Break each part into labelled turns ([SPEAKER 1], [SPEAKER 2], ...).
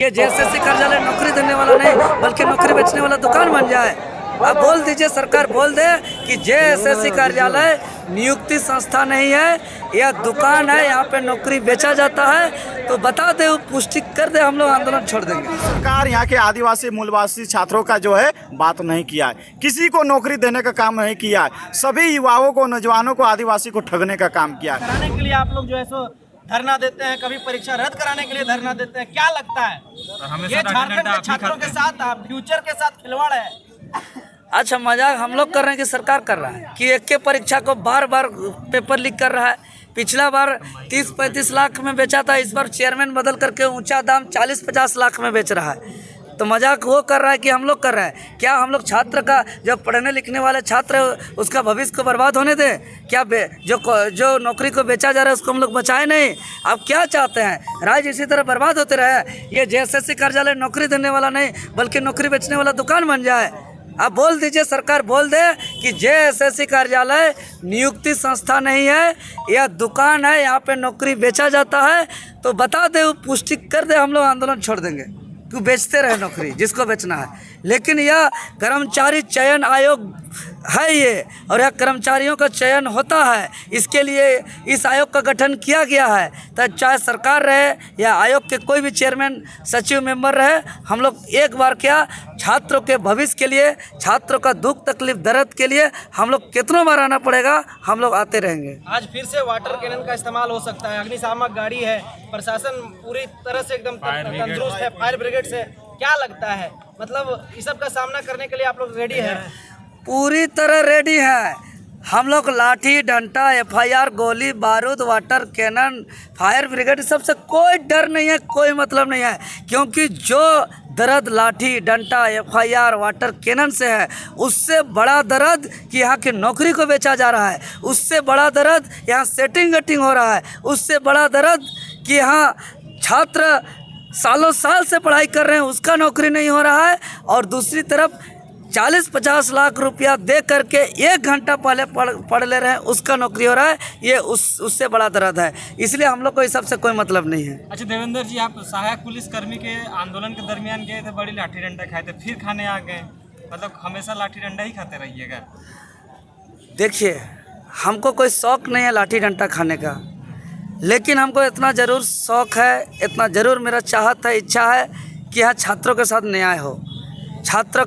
[SPEAKER 1] ये जेएसएससी कार्यालय नौकरी देने वाला नहीं बल्कि नौकरी बेचने वाला दुकान बन जाए। अब बोल दीजिए, सरकार बोल दे कि जेएसएससी कार्यालय नियुक्ति संस्था नहीं है, यह दुकान है, यहाँ पे नौकरी बेचा जाता है। तो बता दे, वो पुष्टि कर दे, हम लोग आंदोलन छोड़ देंगे।
[SPEAKER 2] सरकार यहाँ के आदिवासी मूलवासी छात्रों का जो है बात नहीं किया है, किसी को नौकरी देने का काम नहीं किया है, सभी युवाओं को, नौजवानों को, आदिवासी को ठगने का काम किया है।
[SPEAKER 3] कराने के लिए आप लोग जो है सो धरना देते हैं, कभी परीक्षा रद्द कराने के लिए धरना देते हैं। क्या लगता है ये झारखंड के छात्रों के साथ फ्यूचर के साथ खिलवाड़ है?
[SPEAKER 1] अच्छा, मजाक हम लोग कर रहे हैं कि सरकार कर रहा है कि एक के परीक्षा को बार बार पेपर लीक कर रहा है। पिछला बार 30-35 लाख में बेचा था, इस बार चेयरमैन बदल करके ऊंचा दाम 40-50 लाख में बेच रहा है। तो मजाक वो कर रहा है कि हम लोग कर रहे हैं? क्या हम लोग छात्र का, जो पढ़ने लिखने वाले छात्र है उसका भविष्य को बर्बाद होने दें? क्या जो नौकरी को बेचा जा रहा है उसको हम लोग बचाए नहीं? आप क्या चाहते हैं, राज्य इसी तरह बर्बाद होते रहे? ये जेएसएससी कार्यालय नौकरी देने वाला नहीं बल्कि नौकरी बेचने वाला दुकान बन जाए। आप बोल दीजिए, सरकार बोल दे कि जेएसएससी कार्यालय नियुक्ति संस्था नहीं है, यह दुकान है, यहाँ पे नौकरी बेचा जाता है। तो बता दे, वो पुष्टि कर दे, हम लोग आंदोलन छोड़ देंगे। तू बेचते रहे नौकरी जिसको बेचना है। लेकिन यह कर्मचारी चयन आयोग है ये, और यह कर्मचारियों का चयन होता है, इसके लिए इस आयोग का गठन किया गया है। तो चाहे सरकार रहे या आयोग के कोई भी चेयरमैन, सचिव, मेंबर रहे, हम लोग एक बार क्या, छात्रों के भविष्य के लिए, छात्रों का दुख तकलीफ दर्द के लिए हम लोग कितनों बार आना पड़ेगा, हम लोग आते रहेंगे।
[SPEAKER 3] आज फिर से वाटर कैनन का इस्तेमाल हो सकता है, अग्निशामक गाड़ी है, प्रशासन पूरी तरह से एकदम तंदुरुस्त है, फायर ब्रिगेड से। क्या लगता है, मतलब इस सब का सामना करने के लिए आप लोग रेडी है?
[SPEAKER 1] पूरी तरह रेडी है। हम लोग लाठी डंडा, एफआईआर, गोली बारूद, वाटर कैनन, फायर ब्रिगेड, सबसे कोई डर नहीं है, कोई मतलब नहीं है। क्योंकि जो दर्द लाठी डंडा, एफआईआर, वाटर कैनन से है, उससे बड़ा दर्द कि यहाँ की नौकरी को बेचा जा रहा है, उससे बड़ा दर्द यहाँ सेटिंग वेटिंग हो रहा है, उससे बड़ा दर्द कि यहाँ छात्र सालों साल से पढ़ाई कर रहे हैं, उसका नौकरी नहीं हो रहा है। और दूसरी तरफ 40-50 लाख रुपया दे करके 1 घंटा पहले पढ़ ले रहे हैं, उसका नौकरी हो रहा है। ये उससे बड़ा दर्द है। इसलिए हम लोग को इस सबसे कोई मतलब नहीं है।
[SPEAKER 4] अच्छा देवेंद्र जी, आप सहायक पुलिसकर्मी के आंदोलन के दरमियान गए थे, बड़ी लाठी डंडा खाए थे, फिर खाने आ गए, मतलब हमेशा लाठी डंडा ही खाते रहिएगा?
[SPEAKER 1] देखिए, हमको कोई शौक़ नहीं है लाठी डंडा खाने का, लेकिन हमको इतना ज़रूर शौक़ है, इतना ज़रूर मेरा चाहत है, इच्छा है कि यहाँ छात्रों के साथ न्याय हो। छात्र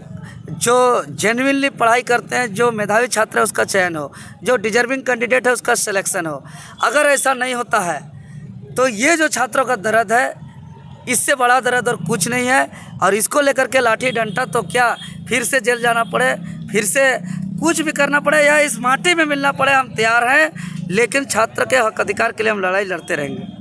[SPEAKER 1] जो जेन्युइनली पढ़ाई करते हैं, जो मेधावी छात्र है उसका चयन हो, जो डिजर्विंग कैंडिडेट है उसका सिलेक्शन हो। अगर ऐसा नहीं होता है तो ये जो छात्रों का दर्द है, इससे बड़ा दर्द और कुछ नहीं है। और इसको लेकर के लाठी डंडा तो क्या फिर से जेल जाना पड़े, फिर से कुछ भी करना पड़े या इस माटी में मिलना पड़े, हम तैयार हैं। लेकिन छात्र के हक अधिकार के लिए हम लड़ाई लड़ते रहेंगे।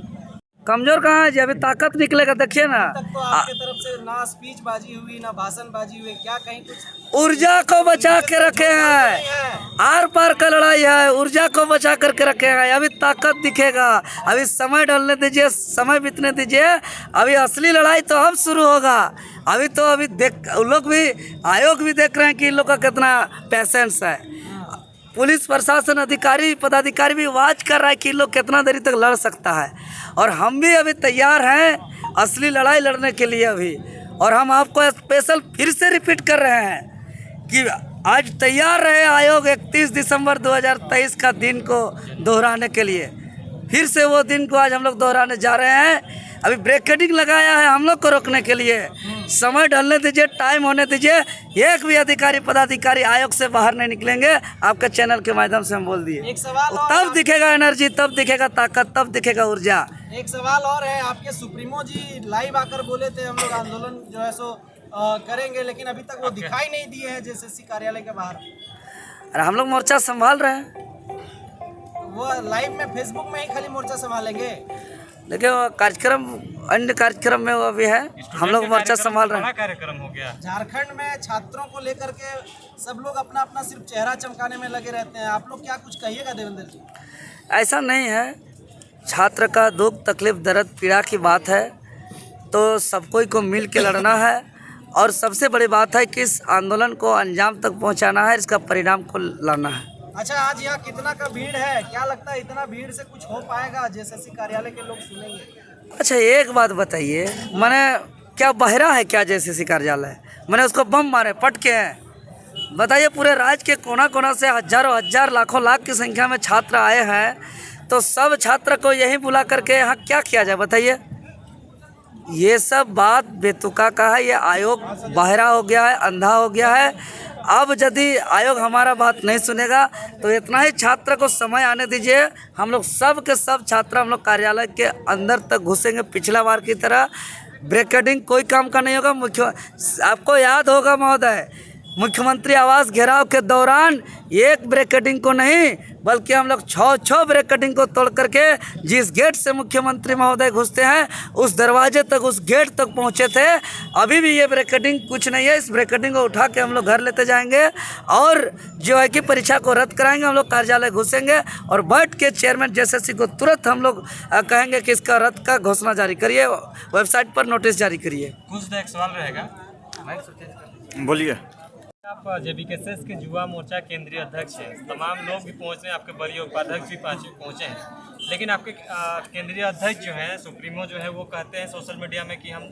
[SPEAKER 1] कमजोर कहाँ है जी, अभी ताकत निकलेगा, देखिए ना।
[SPEAKER 3] तक तो आपके तरफ से ना स्पीच बाजी हुई, ना भाषण बाजी हुई, क्या कहीं कुछ?
[SPEAKER 1] ऊर्जा को बचा के रखे हैं, आर पार का लड़ाई है, ऊर्जा को बचा करके रखे हैं। अभी ताकत दिखेगा, अभी समय ढलने दीजिए, समय बीतने दीजिए, अभी असली लड़ाई तो अब शुरू होगा। अभी देख, लोग भी, आयोग भी देख रहे हैं कि इन लोग का कितना पैसेंस है। पुलिस प्रशासन अधिकारी पदाधिकारी भी वाच कर रहा है कि लोग कितना देरी तक लड़ सकता है। और हम भी अभी तैयार हैं असली लड़ाई लड़ने के लिए अभी। और हम आपको स्पेशल फिर से रिपीट कर रहे हैं कि आज तैयार रहे आयोग 31 दिसंबर 2023 का दिन को दोहराने के लिए। फिर से वो दिन को आज हम लोग दोहराने जा रहे हैं। अभी ब्रेकेटिंग लगाया है हम लोग को रोकने के लिए। समय ढलने दीजिए, टाइम होने दीजिए। एक भी अधिकारी पदाधिकारी आयोग से बाहर नहीं निकलेंगे। आपके चैनल के माध्यम से हम बोल दिए।
[SPEAKER 3] एक सवाल और,
[SPEAKER 1] तब दिखेगा एनर्जी, तब दिखेगा ताकत, तब दिखेगा ऊर्जा।
[SPEAKER 3] एक सवाल और है, आपके सुप्रीमो जी लाइव आकर बोले थे हम लोग आंदोलन जो है सो करेंगे, लेकिन अभी तक वो दिखाई नहीं दिए हैं जेएसएससी कार्यालय के बाहर।
[SPEAKER 1] अरे हम लोग मोर्चा संभाल रहे हैं।
[SPEAKER 3] वो लाइव में फेसबुक में ही खाली मोर्चा संभालेंगे?
[SPEAKER 1] देखिए, वो कार्यक्रम, अन्य कार्यक्रम में वो भी है, हम लोग मोर्चा संभाल रहे हैं।
[SPEAKER 4] कार्यक्रम हो गया
[SPEAKER 3] झारखंड में छात्रों को लेकर के सब लोग अपना अपना सिर्फ चेहरा चमकाने में लगे रहते हैं। आप लोग क्या कुछ कहिएगा देवेंद्र जी?
[SPEAKER 1] ऐसा नहीं है, छात्र का दुख तकलीफ दर्द पीड़ा की बात है तो सब कोई को मिल के लड़ना है। और सबसे बड़ी बात है कि इस आंदोलन को अंजाम तक पहुंचाना है, इसका परिणाम को लाना है।
[SPEAKER 3] अच्छा, आज यहाँ कितना का भीड़ है? क्या लगता है इतना भीड़ से कुछ हो पाएगा? जेएसएससी कार्यालय के लोग सुनेंगे?
[SPEAKER 1] अच्छा, एक बात बताइए, मैंने क्या बहरा है क्या जेसीसी कार्यालय? मैंने उसको बम मारे पटके हैं। बताइए, पूरे राज्य के कोना कोना से हजारों हजार लाखों लाख की संख्या में छात्र आए हैं, तो सब छात्र को यहीं बुला करके यहाँ क्या किया जाए बताइए? ये सब बात बेतुका का है। ये आयोग बहरा हो गया है, अंधा हो गया है। अब यदि आयोग हमारा बात नहीं सुनेगा तो इतना ही छात्र को समय आने दीजिए, हम लोग सब के सब छात्र हम लोग कार्यालय के अंदर तक घुसेंगे पिछला बार की तरह। ब्रेकेडिंग कोई काम का नहीं होगा। आपको याद होगा महोदय, मुख्यमंत्री आवास घेराव के दौरान एक ब्रेकेडिंग को नहीं बल्कि हम लोग 6 ब्रेकेडिंग को तोड़ करके जिस गेट से मुख्यमंत्री महोदय घुसते हैं उस दरवाजे तक, उस गेट तक पहुंचे थे। अभी भी ये ब्रेकेडिंग कुछ नहीं है। इस ब्रेकेडिंग को उठा के हम लोग घर लेते जाएंगे और जो है कि परीक्षा को रद्द कराएंगे। हम लोग कार्यालय घुसेंगे और बैठ के चेयरमैन जेसीसी को तुरंत हम लोग कहेंगे कि इसका रद्द का घोषणा जारी करिए, वेबसाइट पर नोटिस जारी करिए।
[SPEAKER 4] कुछ एक सवाल रहेगा।
[SPEAKER 2] बोलिए।
[SPEAKER 4] आप जेबीकेएस के युवा मोर्चा केंद्रीय अध्यक्ष हैं, तमाम लोग भी पहुंचे हैं, आपके वरीय उपाध्यक्ष भी पहुंचे हैं, लेकिन आपके केंद्रीय अध्यक्ष जो हैं, सुप्रीमो जो है, वो कहते हैं सोशल मीडिया में कि हम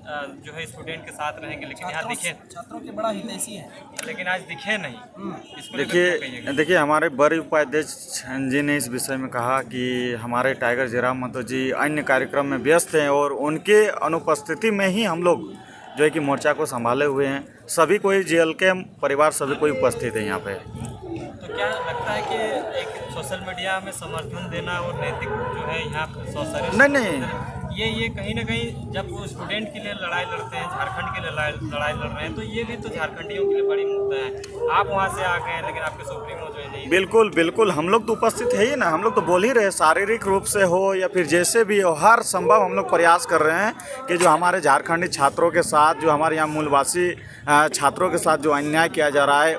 [SPEAKER 4] जो है स्टूडेंट के साथ रहेंगे, लेकिन यहाँ दिखे
[SPEAKER 3] छात्रों के बड़ा हितैषी है,
[SPEAKER 4] लेकिन आज दिखे नहीं। इसको
[SPEAKER 2] देखिए हमारे वरीय उपाध्यक्ष जी ने इस विषय में कहा कि हमारे टाइगर जयराम महतो जी अन्य कार्यक्रम में व्यस्त हैं और उनके अनुपस्थिति में ही हम लोग जो है कि मोर्चा को संभाले हुए हैं। सभी कोई जेल के परिवार सभी कोई उपस्थित है यहाँ पे।
[SPEAKER 4] तो क्या लगता है कि एक सोशल मीडिया में समर्थन देना और नैतिक जो है यहाँ
[SPEAKER 2] नहीं
[SPEAKER 4] ये कहीं ना कहीं जब वो स्टूडेंट के लिए लड़ाई लड़ते हैं, झारखंड के लिए लड़ाई लड़ रहे हैं, तो ये भी तो झारखंडियों के लिए बड़ी मुद्दा है। आप वहाँ से आ गए लेकिन आपके सुप्रीमो जो है नहीं।
[SPEAKER 2] बिल्कुल हम लोग तो उपस्थित है ही ना। हम लोग तो बोल ही रहे, शारीरिक रूप से हो या फिर जैसे भी हो, हर संभव हम लोग प्रयास कर रहे हैं कि जो हमारे झारखंडी छात्रों के साथ, जो हमारे यहाँ मूलवासी छात्रों के साथ जो अन्याय किया जा रहा है,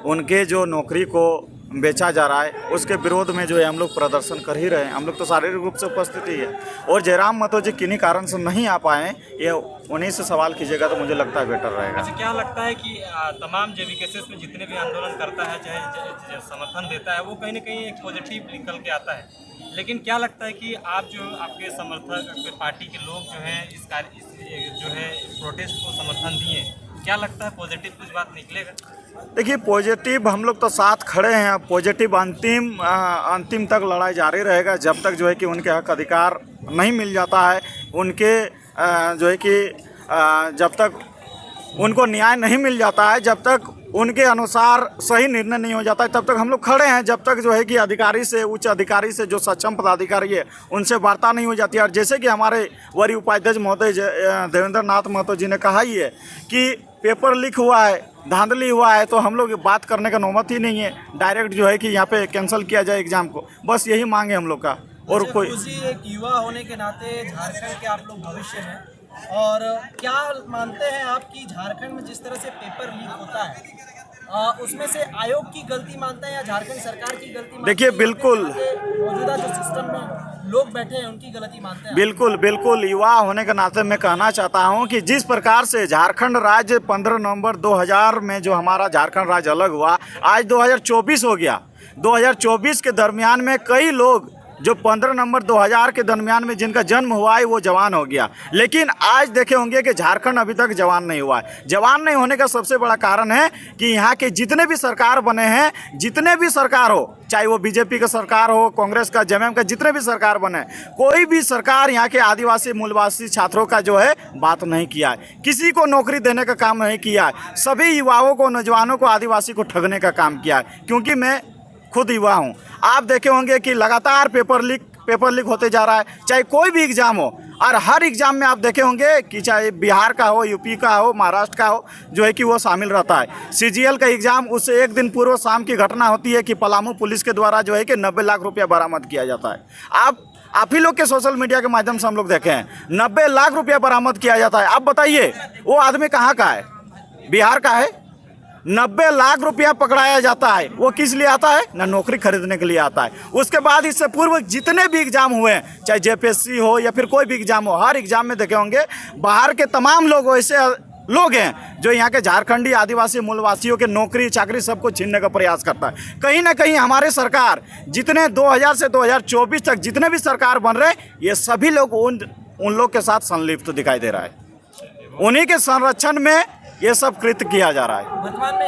[SPEAKER 2] उनके जो नौकरी को बेचा जा रहा है, उसके विरोध में जो है हम लोग प्रदर्शन कर ही रहे हैं। हम लोग तो शारीरिक रूप से उपस्थित ही है। और जयराम महतो जी किन्हीं कारण से नहीं आ पाए, ये उन्हीं से सवाल कीजिएगा तो मुझे लगता है बेटर रहेगा।
[SPEAKER 4] अच्छा, क्या लगता है कि तमाम जेबीकेएस में जितने भी आंदोलन करता है, चाहे समर्थन देता है, वो कहीं ना कहीं एक पॉजिटिव निकल के आता है, लेकिन क्या लगता है कि आप जो आपके समर्थक, आपके पार्टी के लोग जो हैं इस जो है प्रोटेस्ट को समर्थन दिए, क्या लगता है पॉजिटिव कुछ बात निकलेगा?
[SPEAKER 2] देखिए, पॉजिटिव हम लोग तो साथ खड़े हैं। पॉजिटिव अंतिम तक लड़ाई जारी रहेगा जब तक जो है कि उनके हक अधिकार नहीं मिल जाता है, उनके जो है कि जब तक उनको न्याय नहीं मिल जाता है, जब तक उनके अनुसार सही निर्णय नहीं हो जाता है, तब तक हम लोग खड़े हैं। जब तक जो है कि अधिकारी से, उच्च अधिकारी से, जो सक्षम पदाधिकारी है, उनसे वार्ता नहीं हो जाती है। और जैसे कि हमारे वरीय उपाध्यक्ष महोदय देवेंद्र नाथ महतो जी ने कहा ही है कि पेपर लीक हुआ है, धांधली हुआ है, तो हम लोग बात करने का नौबत ही नहीं है। डायरेक्ट जो है कि यहाँ पे कैंसिल किया जाए एग्ज़ाम को, बस यही मांग है हम लोग का। और कोई
[SPEAKER 3] एक युवा होने के नाते झारखंड के आप लोग भविष्य हैं, और क्या मानते हैं आप कि झारखंड में जिस तरह से पेपर लीक होता है, उसमें से आयोग की गलती मानते हैं या झारखंड सरकार की गलती मानते हैं?
[SPEAKER 2] देखिए, बिल्कुल
[SPEAKER 3] मौजूदा जो सिस्टम में लोग बैठे हैं उनकी गलती मानते हैं?
[SPEAKER 2] बिल्कुल युवा होने के नाते मैं कहना चाहता हूं कि जिस प्रकार से झारखंड राज्य 15 नवंबर 2000 में जो हमारा झारखंड राज्य अलग हुआ, आज 2024 हो गया। 2024 के दरमियान में कई लोग जो 15 नवंबर 2000 के दरमियान में जिनका जन्म हुआ है वो जवान हो गया, लेकिन आज देखे होंगे कि झारखंड अभी तक जवान नहीं हुआ है। जवान नहीं होने का सबसे बड़ा कारण है कि यहाँ के जितने भी सरकार बने हैं, जितने भी सरकार हो, चाहे वो बीजेपी का सरकार हो, कांग्रेस का, जेएमएम का, जितने भी सरकार बने, कोई भी सरकार यहाँ के आदिवासी मूलवासी छात्रों का जो है बात नहीं किया है। किसी को नौकरी देने का काम नहीं किया है। सभी युवाओं को, नौजवानों को, आदिवासी को ठगने का काम किया है। क्योंकि मैं खुद युवा हूँ। आप देखे होंगे कि लगातार पेपर लीक होते जा रहा है, चाहे कोई भी एग्ज़ाम हो। और हर एग्ज़ाम में आप देखे होंगे कि चाहे बिहार का हो, यूपी का हो, महाराष्ट्र का हो, जो है कि वो शामिल रहता है। सीजीएल का एग्ज़ाम, उससे एक दिन पूर्व शाम की घटना होती है कि पलामू पुलिस के द्वारा जो है कि 90 लाख रुपया बरामद किया जाता है। आप ही लोग के सोशल मीडिया के माध्यम से हम लोग देखे हैं, 90 लाख रुपया बरामद किया जाता है। अब बताइए वो आदमी कहाँ का है? बिहार का है। 90 लाख रुपया पकड़ाया जाता है। वो किस लिए आता है? ना नौकरी खरीदने के लिए आता है। उसके बाद इससे पूर्व जितने भी एग्जाम हुए हैं, चाहे जेपीएससी हो या फिर कोई भी एग्जाम हो, हर एग्जाम में देखे होंगे बाहर के तमाम लोग ऐसे लोग हैं जो यहाँ के झारखंडी आदिवासी मूलवासियों के नौकरी चाकरी सबको छीनने का प्रयास करता है। कहीं ना कहीं हमारे सरकार, जितने 2000 से 2024 तक जितने भी सरकार बन रहे, ये सभी लोग उन लोग के साथ संलिप्त दिखाई दे रहा है। उन्हीं के संरक्षण में ये सब कृत्य किया जा रहा है।
[SPEAKER 3] वर्तमान में